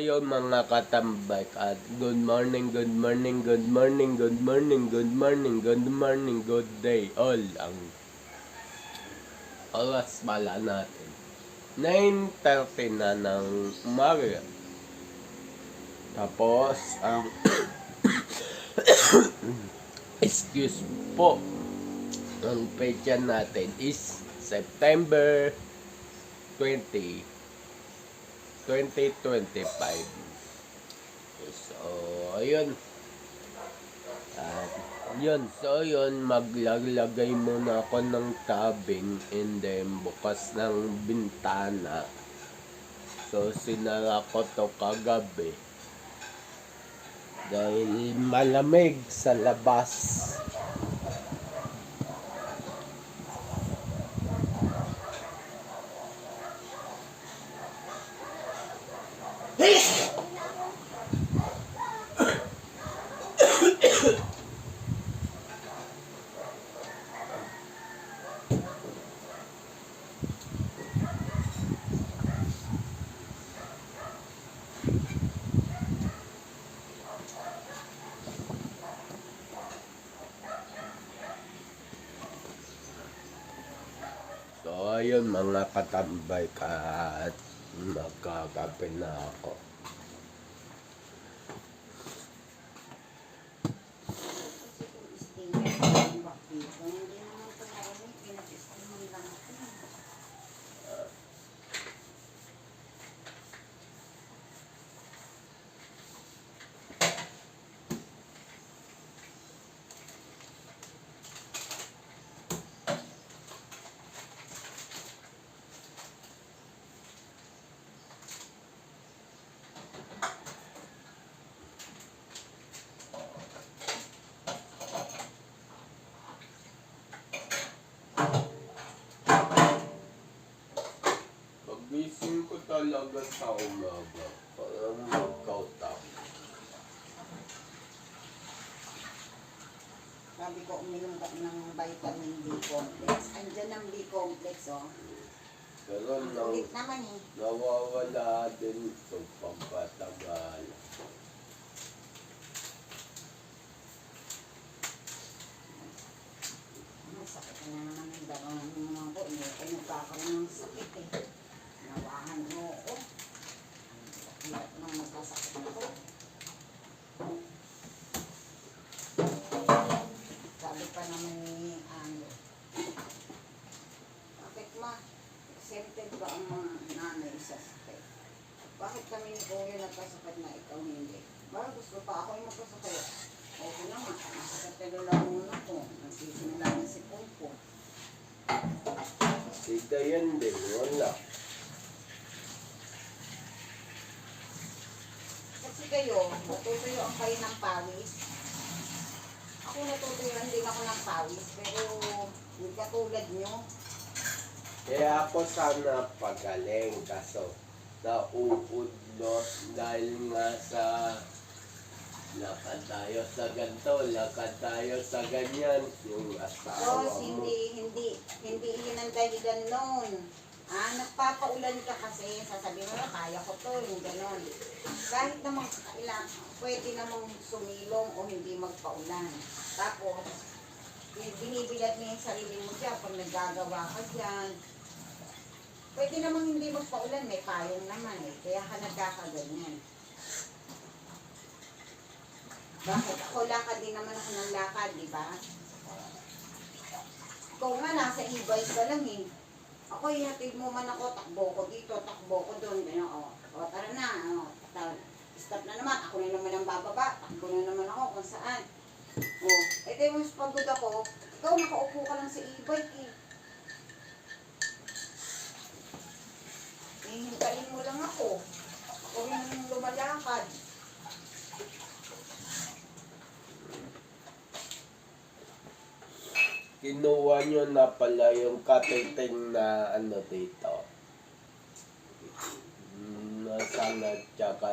ayun mga katambay at good morning, good morning, good morning, good morning, good morning, good morning, good day all. Ang oras pala natin 9:30 na ng umaga. Tapos ang excuse po, ang petsa natin is September 20, 2025. So, ayun. At yun. So, yun. Maglalagay muna ako ng tabing and then bukas ng bintana. So, sinara ko to kagabi. Dahil malamig sa labas. So, ayun mga katambay at magkakape na ako. Pagising ko talaga sa umaga, parang mag-count. Sabi ko, uminom ka ng vitamin B complex. Andiyan ang B complex, oh. Pero Ulit naman eh. nawawala din ito pagpatagal. Sakit na naman yung darong ng mga ko. Ay, nagkakaroon ng sakit eh. Nawahan mo ako. Hirap nang magkasakit ako. Sabi pa naman ni ano, bakit ma, exempted ba ang mga nanay sa sakit? Bakit kami ni Kuya nagkasakit na ikaw hindi? Bakit gusto pa ako yung magkasakit? Okay naman, masakit na lang muna ko. Nagsisimula na si Pumpo. Sika yan din, wala. Kasi kayo, natutuyuan kayo ng pawis. Ako natutuyuan din ako ng pawis, pero hindi katulad nyo. Kaya ako sana pagaling kaso nauudlot dahil nga sa lakad tayo sa ganito, lakad tayo sa ganyan, yung asawa Tapos mo. hindi yun ang dahilan nun. Nagpapaulan ka kasi, sasabihin mo na, kaya ko to, yung gano'n. Kahit namang pwede namang sumilong o hindi magpaulan. Tapos, binibilat mo yung sarili mo dyan pag naggagawa ka dyan. Pwede namang hindi magpaulan, may payong naman eh. Kaya ka nagkakaganyan. Bakit? Ako lakad din naman ako ng lakad, di ba? Ikaw nga, nasa e-bike ka lang eh. Ako, ihatid mo man ako, takbo ko dito, takbo ko doon. O, tara na. Stop na naman. Ako na naman ang bababa. Takbo na naman ako kung saan. O, kaya mas pagod ako. Ikaw, nakaupo ka lang sa e-bike eh. Hihintayin mo lang ako. Ako rin lumalakad. Kinuha nyo na pala yung katiting na ano dito. Salad tsaka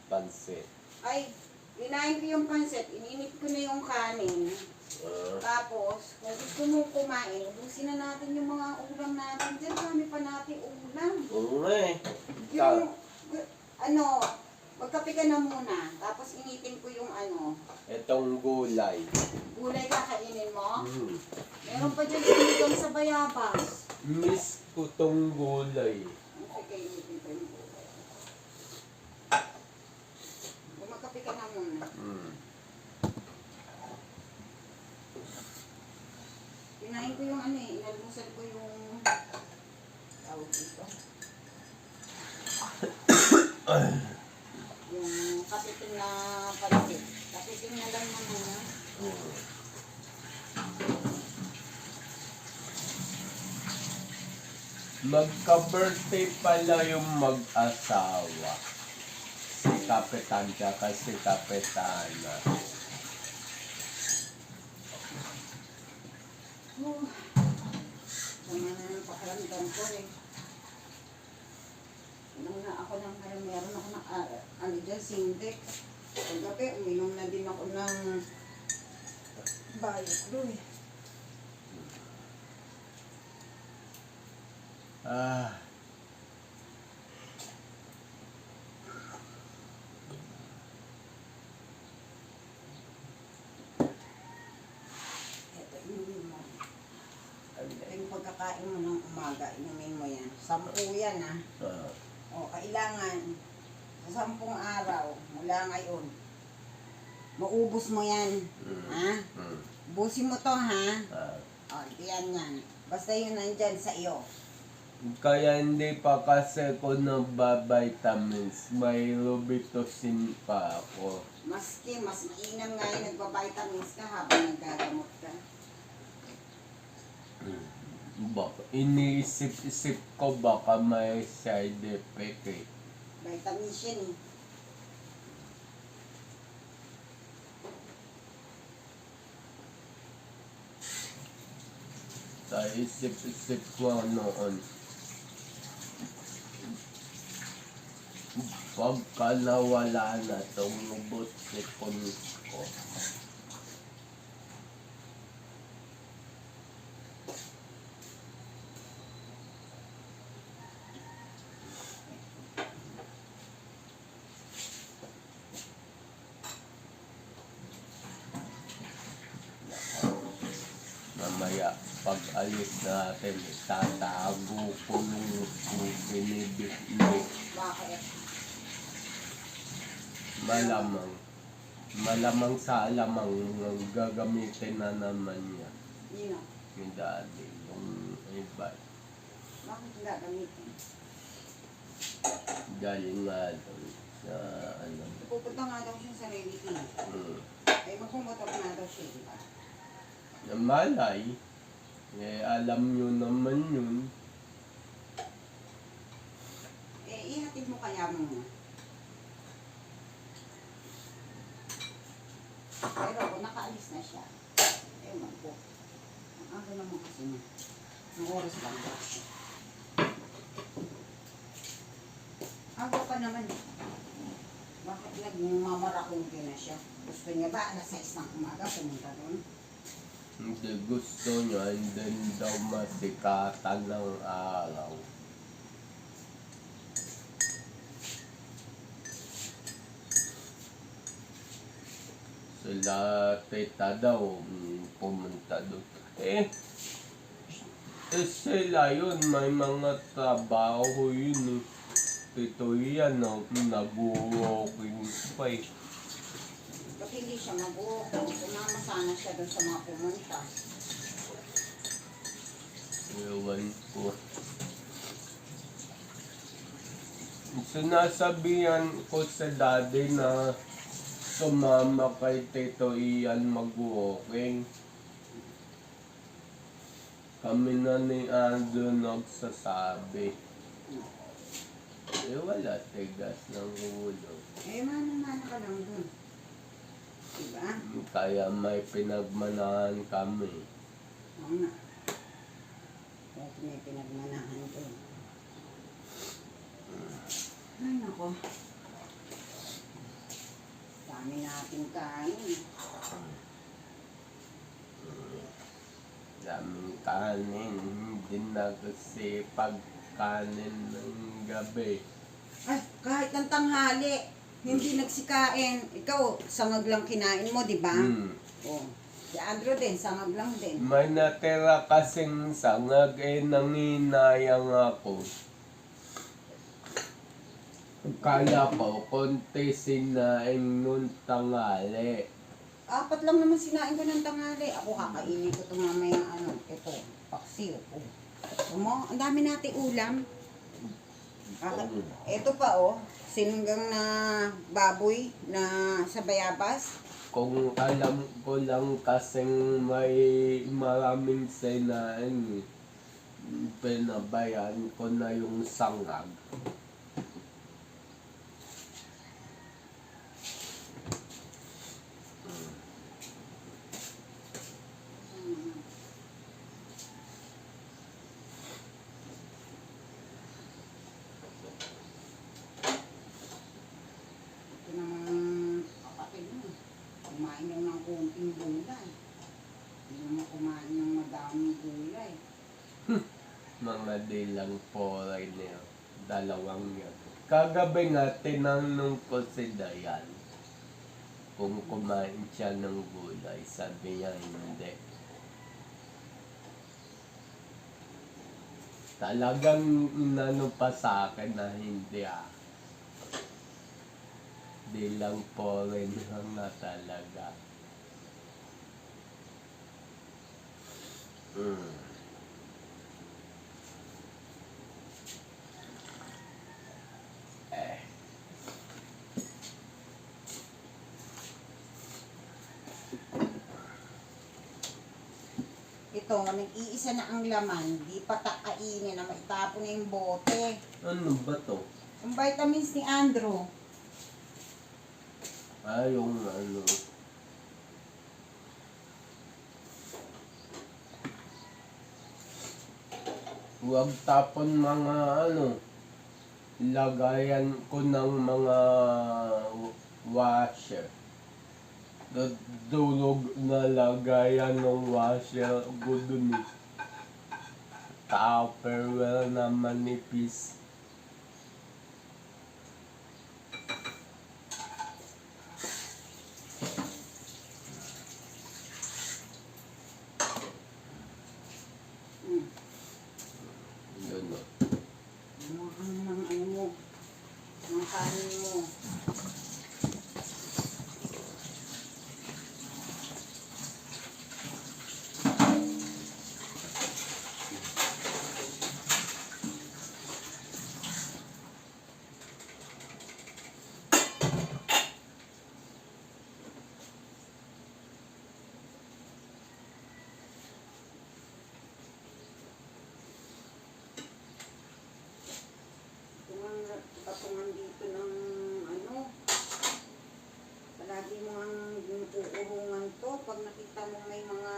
pansit. Ay, kinain ko yung pansit. Ininit ko na yung kanin. Tapos, kung gusto mong kumain, ubusin na natin yung mga ulam natin. Diyan, kami pa natin ulam. Oo nga eh. Yung, Ano, magkape ka na muna. Tapos initin ko yung ano, Itong gulay. gulay kakainin mo. Mm. Meron pa dyan sinigang sa bayabas. Miss ko tong gulay. Sige, initin ko yung gulay. Magkape ka na muna. Mm. Kinain ko yung ano eh, inalmusal ko yung tawag dito. Yung kapiting na pansit. Kapiting na lang naman ha. Magka-birthday pala yung mag-asawa. Si Kapitan tsaka si Kapitana. Oh. Sama na ng pakaramdam ko eh. Nung na ako ng meron ako ng ano dyan, Sindex. Paggabi, uminom na din ako ng Bayot eh. Ah. Ito, inumin mo. Ito yung pagkakain mo ng umaga, inumin mo yan. 10 yan ha. O, kailangan sa 10 araw, mula ngayon, maubos mo yan. Ha? Ubusin mo to ha. O, diyan yan. Basta yun nandyan sa iyo. Kaya hindi pa kasi ko nagba-vitamins. May Robitussin pa ako. Maski, mas mainam nga yung nagbabitamins ka habang nagagamot ka. Baka iniisip-isip ko baka may side effect eh. Vitamins yan eh. Sa isip-isip ko noon. Pagka nawala na itong lubot sipon ko. Mamaya, pag alis natin, tatago ko yung binibitbit. Bakit? Malamang sa alamang gagamitin na naman niya. Yun o. Yung dati, yung iba. Bakit gagamitin? Galing nga doon sa ano. Pupunta nga daw siya sa reality. Ay, magpumotor nga daw siya, di ba? Na malay, eh alam nyo naman yun. Eh, ihatid mo kaya mo. Pero kung nakaalis na siya, ewan ko. Ang aga naman kasi niya. Ang oras lang ba? Aga pa naman eh. Bakit nagmamarakungki na siya? Gusto niya ba alas 6 ng umaga pumunta doon? Hindi gusto niya, hindi daw masikatan ng araw. Sila tita daw pumunta doon. Eh sila yun, may mga trabaho yun eh. Ito yan, no, nag-walking pa eh. Ba't hindi siya mag-walk? Sumama sana siya doon sa mga pumunta. Ewan ko. Sinasabihan ko sa daddy na sumama kay Tito Ian mag-walking. Kami na ni Ando nagsasabi. Eh wala, tigas ng ulo. Eh, mana-mana ka lang doon. Diba? Kaya may pinagmanahan kami. Oo nga. Kaya may pinagmanahan doon. Ay, nako. Dami nating kain. Daming kanin, hindi na kasi pagkanin ng gabi. Ay, Kahit ng tanghali, hindi nagsikain. Ikaw, sangag lang kinain mo, di ba? Oh. Si Andrew din, sangag lang din. May natira kasing sangag nanginayang ako. Kala ko, konti sinaing nung tangali. 4 lang naman sinain ko ng tanghali. Ako kakainin ko ito mamaya ito, paksiw. Oh. Mo, ang dami nating ulam. Ito pa sinunggang na baboy na sa bayabas. Kung alam ko lang kasing may maraming sinaing, pinabayan ko na yung sangag. Ito naman kapatid mo. Kumain lang ng konting gulay. Hindi naman kumain ng madaming gulay. Mga dilang poray niya. 2 yan. Kagabi nga, tinanong ko si Dayan kung kumain siya ng gulay. Sabi niya hindi. Talagang inano pa sa akin na hindi Dilang poray lang na talaga. Ito, nag-iisa na ang laman. Di pa kainin na maitapon na yung bote. Ano ba to? Ang vitamins ni Andrew. Yung ano. Huwag tapon mga lagayan ko ng mga washer. Dulog na lagayan ng washer ko dun Tupperware na manipis. Mga kanin mo. Patungan dito ng palagi mo ang uurungan to pag nakita mo may mga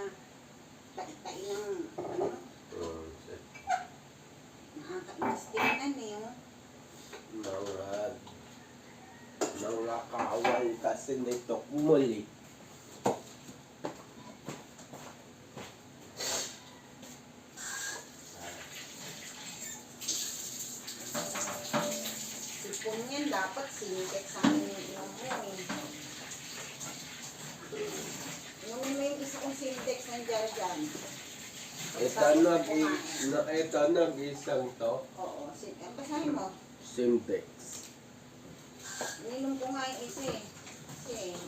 tai-tai ng nakakainis tingnan Mga kawal kasi nito muli. Kung yan, dapat sintex ang iniinom mo Inumin mo yung isa kong sintex ng dyan. Ito nag-isang to. Oo, basahin mo. Syntex. Ininom ko nga yung isa Kasi,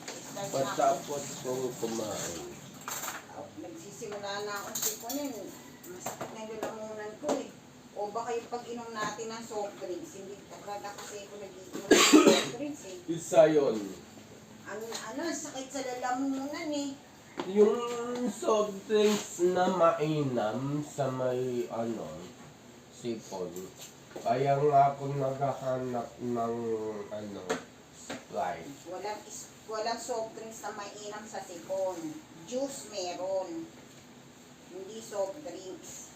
Patapos kong kumain. nagsisimula na akong sipunin. Masakit na yung lalamunan ko O baka yung pag-inom natin ng soft drinks, hindi talaga kasi ako nag-iinom ng soft drinks Isa yun. Sakit sa lalamunan Yung soft drinks na mainam sa may sipon. Kaya nga ako naghahanap ng Sprite. Walang soft drinks na mainam sa sipon. Juice meron. Hindi soft drinks.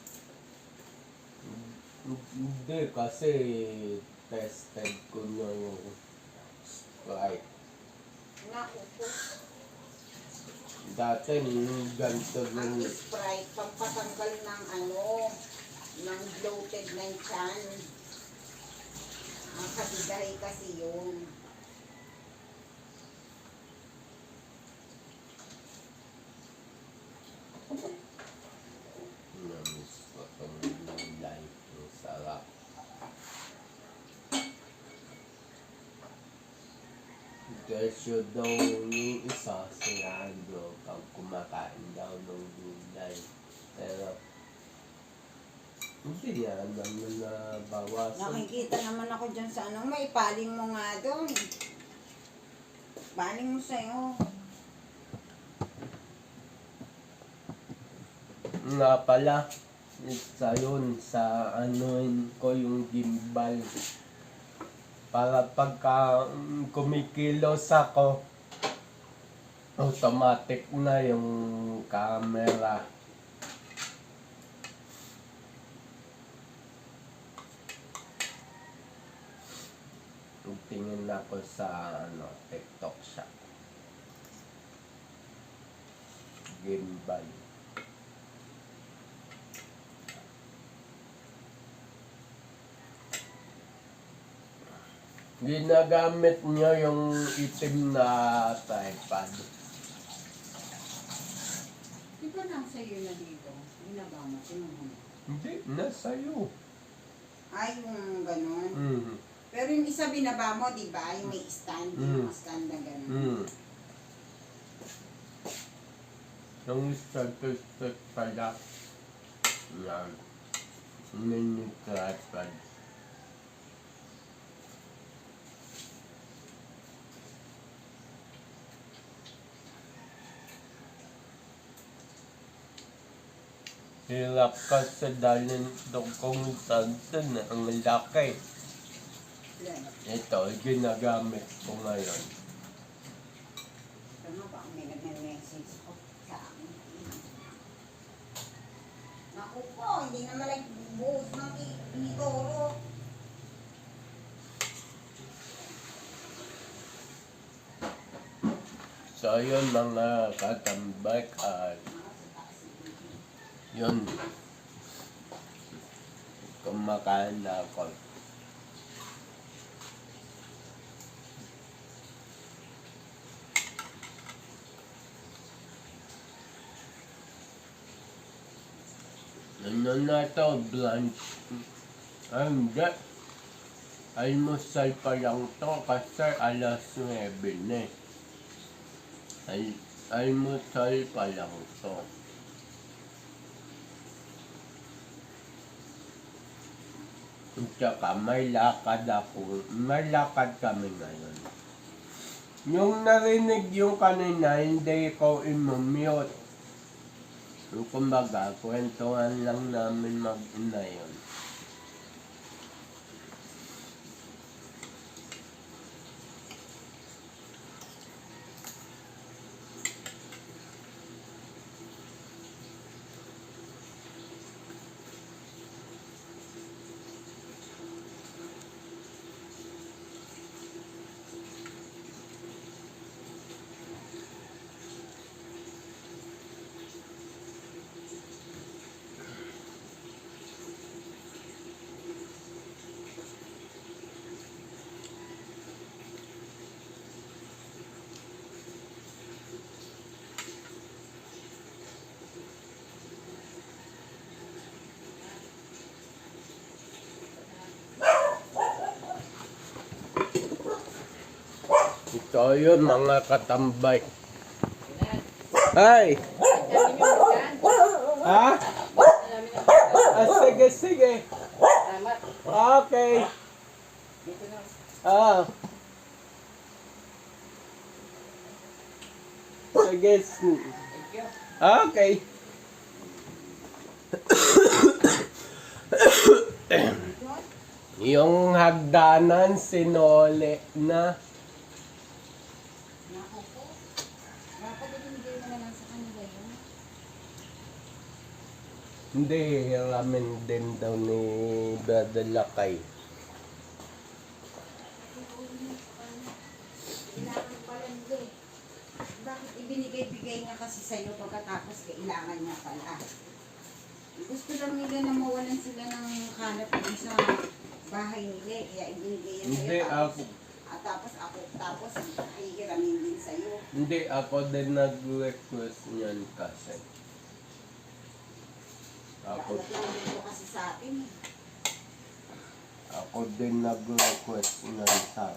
Hindi kasi tested ko na yung Sprite. Naku po. Dati ganito Ang rin. Sprite, pampatanggal ng ng bloated ng tiyan. Ang kabigahe kasi yun. Namiss ko itong gulay. Ang sarap. Kesyo daw yung isa, si Andrew, pag kumakain daw ng gulay. Pero, hindi niya naman nabawasan. Nakikita naman ako dyan sa ano, may paling mo nga doon. Paling mo sa'yo. Nga pala, isa yun sa anuin ko yung gimbal. Para pagka kumikilos ako, automatic na yung camera. Tingin ako sa TikTok shop. Gimbal. Ginagamit niyo yung itim na tripod. Di ba nasa iyo na dito? Ginaba mo, sinuhon. Hindi, nasa iyo. Ay, yung gano'n. Mm. Pero yung isa binaba mo, di ba? Yung may stand, yung stand na gano'n. Mm. Yung statistic pala. Yan. Mini tripod. Hirap kasi dalhin itong kung tantan ang laki. Yan. Ito, ginagamit ko ngayon. Ano ba? May nag-message ko sa akin. Naku po, hindi naman nagbuhos ng initoro. So yun mga katambak at yun. Kumakain na ako. Ano na to, Blanche? Ay, hindi. Almusal pa lang to kasi alas 9 na eh. Almusal pa lang to. Tsaka may lakad kami ngayon. Yung narinig yung kanina, hindi ko imumute. Kumbaga, kwentuhan lang namin mag-ina yun. Ito yun mga katambay. Ay! Ha? Sige, sige. Okay. Sige. Okay. Yung hagdanan sinole na. Naku po. Dapat ibinigay mo na lang sa kanila yun. Hindi, hiramin din daw ni Brother Lakay. Kailangan pala nila eh. Bakit ibinigay-bigay niya kasi sa'yo pagkatapos kailangan niya pala? Gusto lang nila na mawalan sila ng kalat sa bahay nila, kaya ibinigay yan Hindi sa'yo. ako, Tapos hihiramin din sa'yo. hindi ako din nag-request niyan kasi. Ako, Naglalagay mo kasi sa akin eh. ako din nag-request niyan sa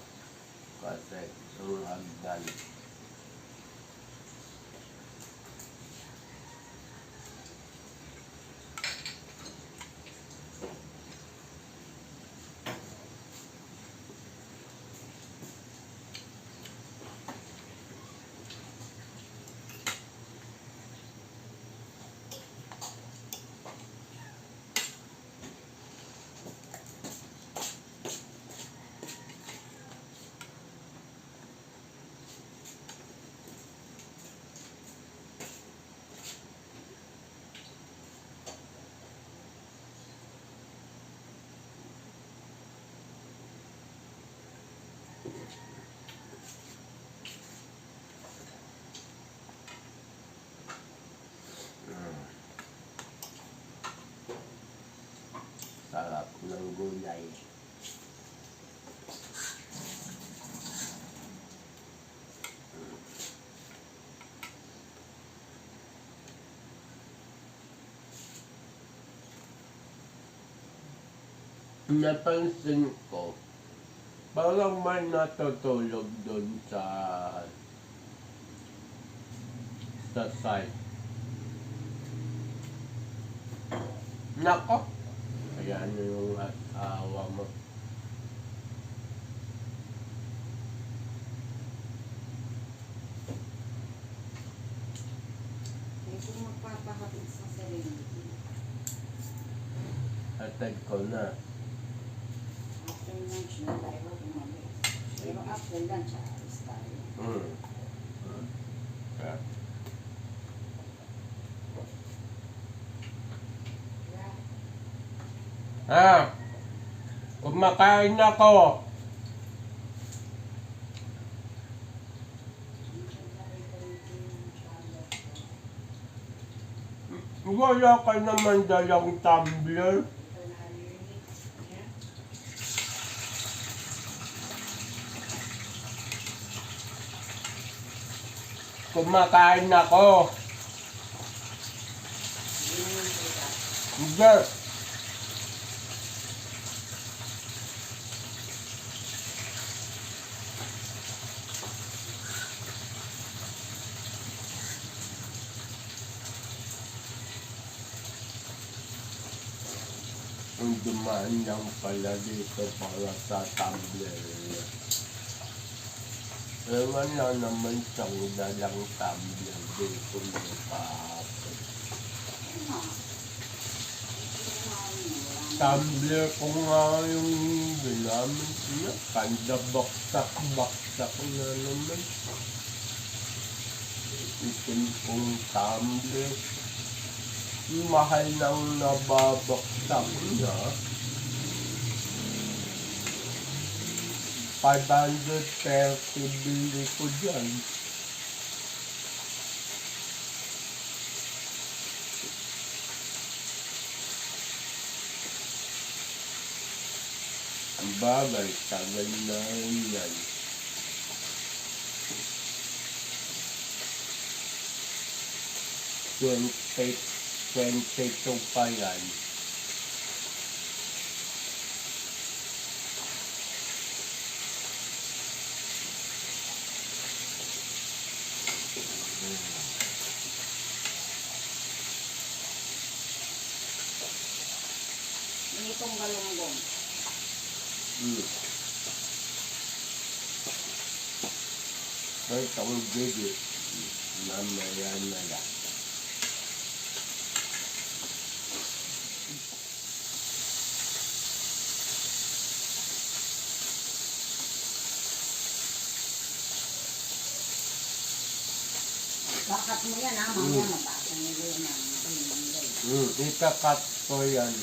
kasi yung hagdan. Sarap ng gulay. Napansin ko, parang may natutulog doon sa site. Nako! Kaya ano yung asawa mo? Eh, kung magpapakapit sa sarili, Atad ko na. after lunch na tayo umalis. Pero after lunch, aalis tayo. Kaya, kumakain ako. Wala ka naman dalang tumbler. Kumakain ako. Hindi. Ang dumaan lang pala dito para sa tumbler. Ewan lang naman siyang dalang tumbler dito ng kahapon. Tumbler ko nga yung ginamit niya. Kanda baksak na naman. Itim kong tumbler. Mahal nang nababaksak niya. 530 bili ko dyan. Ang bagay, tagal na yan. 22 pa yan. Itong galunggong. Ay, itong gigi. Mamaya na lang. Kakat mo yan ha, mamaya mabasa nila yun ang pinilay. Ikakat ko yan.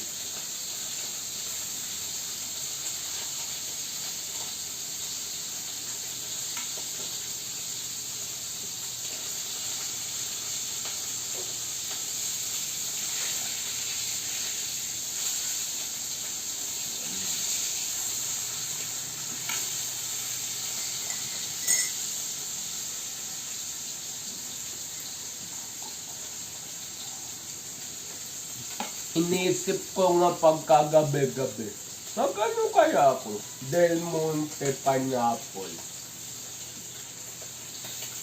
Iniisip ko nga pagkagabi-gabi. Magkano kaya ako? Del Monte Pineapple.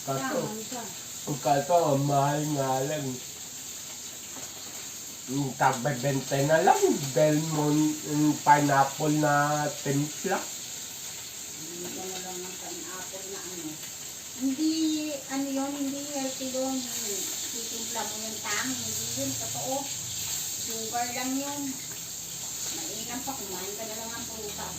Kaso, ang mahal nga lang. Tagbebente na lang. Del Monte Pineapple na timpla. Hindi ka na lang ng pineapple na ano. Hindi, ano yun, hindi healthy yun. Titimpla mo yung tang, hindi yun, totoo. Sugar lang yun. Mainam pa, kumain ka na lang ang prutas.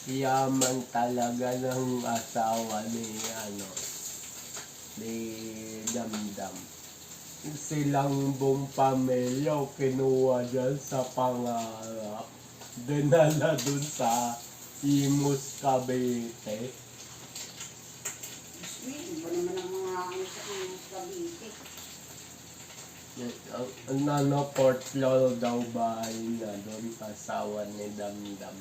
Yaman talaga ng asawa ni Damdam. Silang buong pamilya kinuha dyan sa pangarap. Dinala dun sa Imus, Cavite. Sweet, iba naman ang mga ano sa Imus, Cavite. Port Lolo daw bahay na doon, asawa ni Damdam.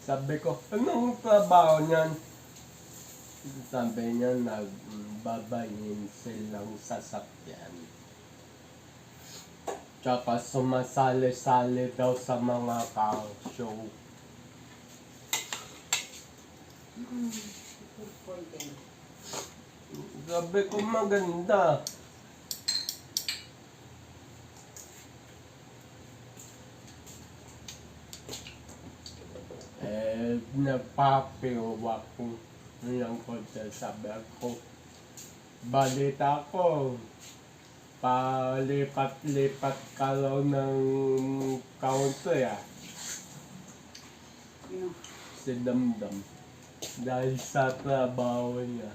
Sabi ko, anong trabaho niyan? Sabi niya, nagbabayin silang sasakyan. Tsaka sumasali-sali daw sa mga car show. Good for them. Sabi ko, maganda. Nagpapiwa ko ng konti. Sabi ko, balita ko, palipat-lipat ka raw ng country Yun. si Damdam. Dahil sa trabaho niya.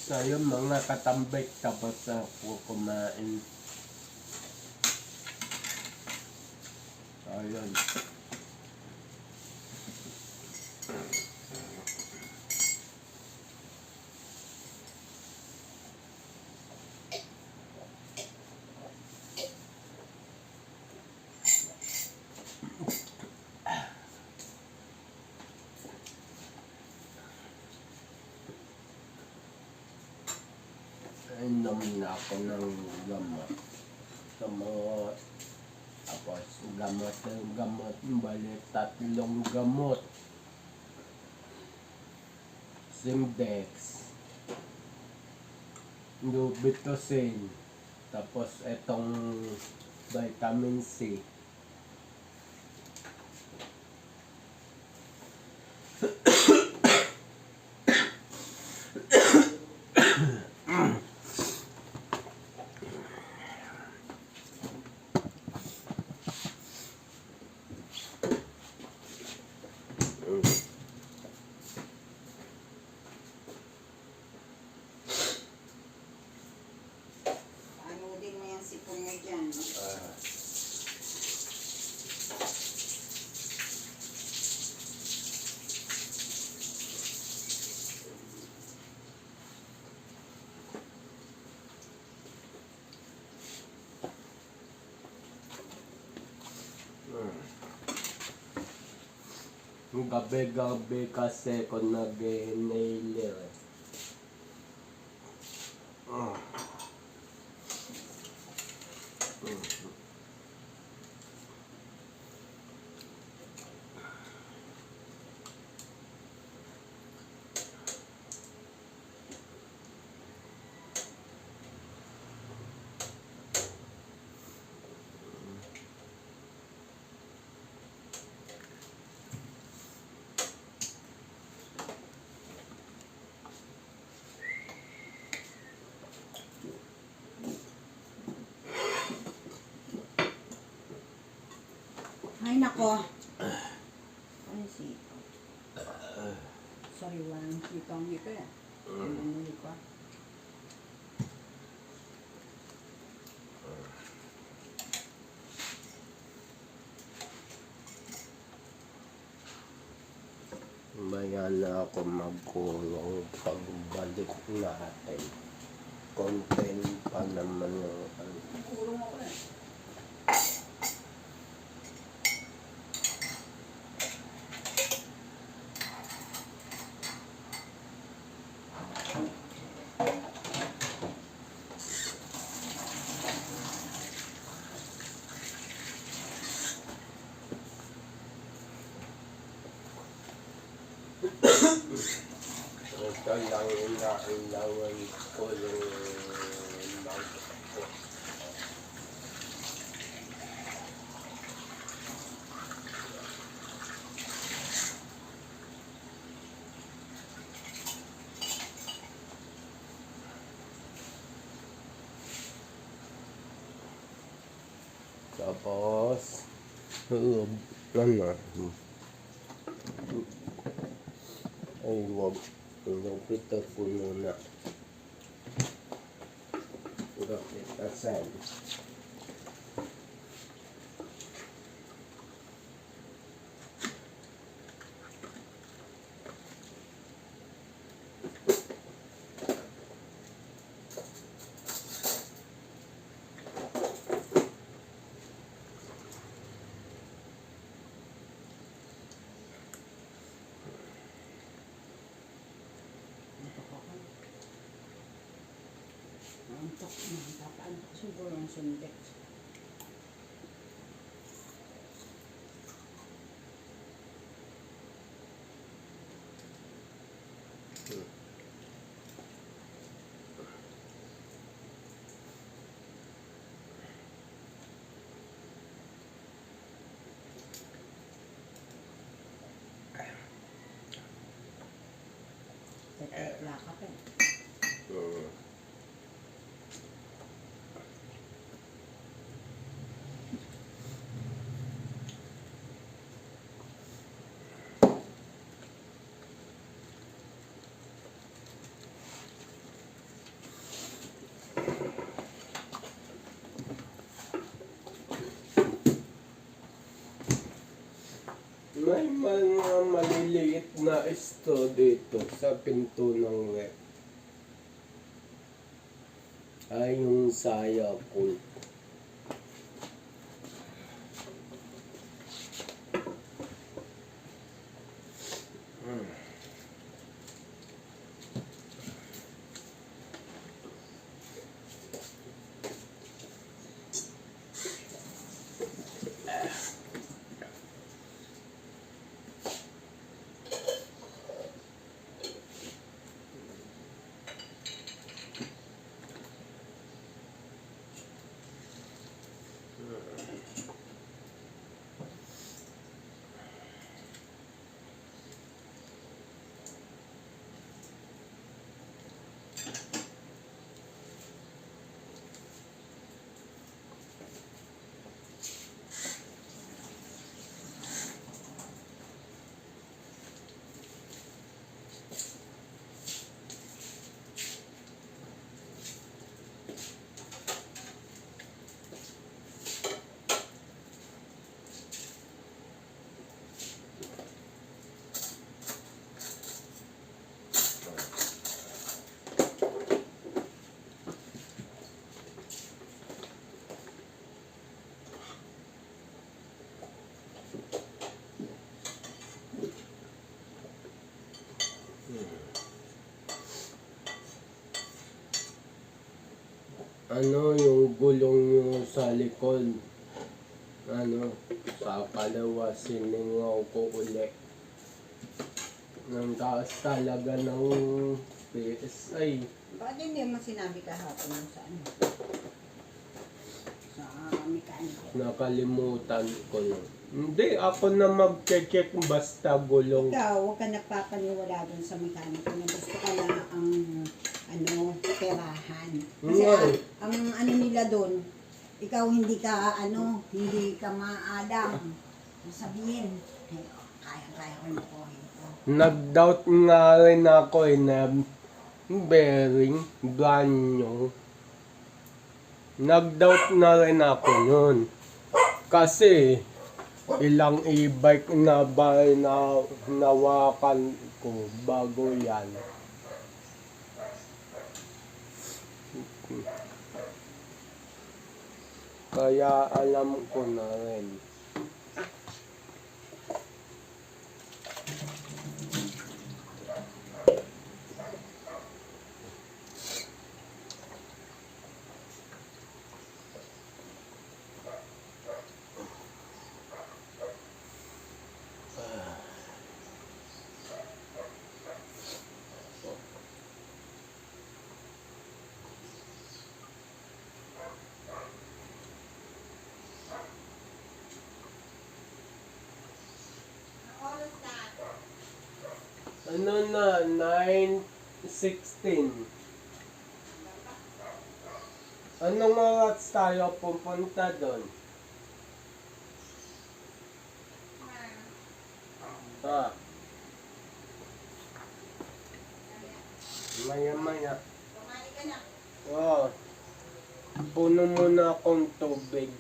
So yun mga katambik, tapos ako kumain. Ayun. Inom na ako ng gamot. Tapos gamot, balik 3 gamot. Simdex, Lubitocin, tapos etong vitamin C. gabi-gabi kasi ko nag-nail eh. Ay, nako. Ano si... Sorry, walang sitong ito eh. Ano ko? Bayan na ako magkulong pagbalik natin. Content pa naman yung ano. Kulong ako eh. Ito lang inailangan ko yung mga ko. Tapos, ano, ay wag, pita ko muna. Pitasan. Antok na. Tapaantok siguro ang sundik. Tetepla ka pa eh. May mga maliliit na straw dito sa pinto ng rep. Ay yung saya ko. yung gulong nyo sa likod. Sa kalawa, siningaw ko uli. Nang taas talaga ng PSI. Bakit hindi mo sinabi kahapon mo sa ano? Sa mekaniko. Nakalimutan ko lang. Hindi, ako na mag-check basta gulong. Ikaw, huwag ka nagpapaniwala dun sa mekaniko na gusto ka lang ang perahan. Kasi ang ano nila dun, ikaw hindi ka maadam. Sabihin, kaya ko na po. Nag-doubt nga rin ako na bearing, brand new. Nag-doubt na rin ako nun. Kasi ilang e-bike na ba na nawakan ko bago yan. Kaya alam ko na rin. Ano na, 9:16. Anong oras tayo pupunta doon? Maya-maya. Kumain ka na. Oo. Puno muna akong tubig.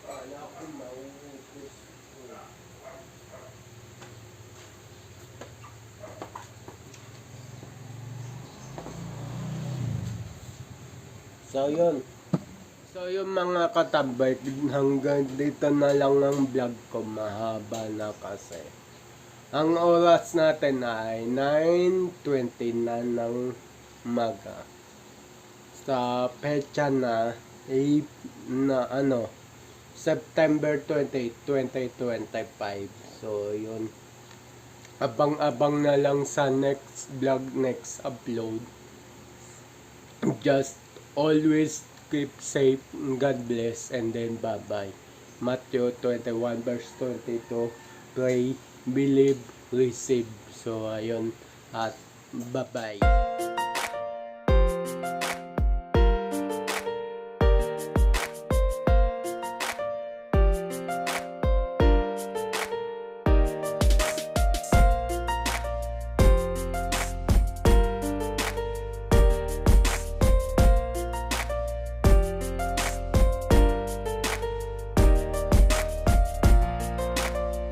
Kala ko mauubos ko. So yun mga katambay, hanggang dito na lang ang vlog ko, mahaba na kasi. Ang oras natin ay 9:20 na ng umaga. Sa petsa na September 20, 2025. So yun. Abang-abang na lang sa next vlog, next upload. Just always keep safe, God bless, and then bye-bye. Matthew 21 verse 22, pray, believe, receive. So ayun, at bye-bye.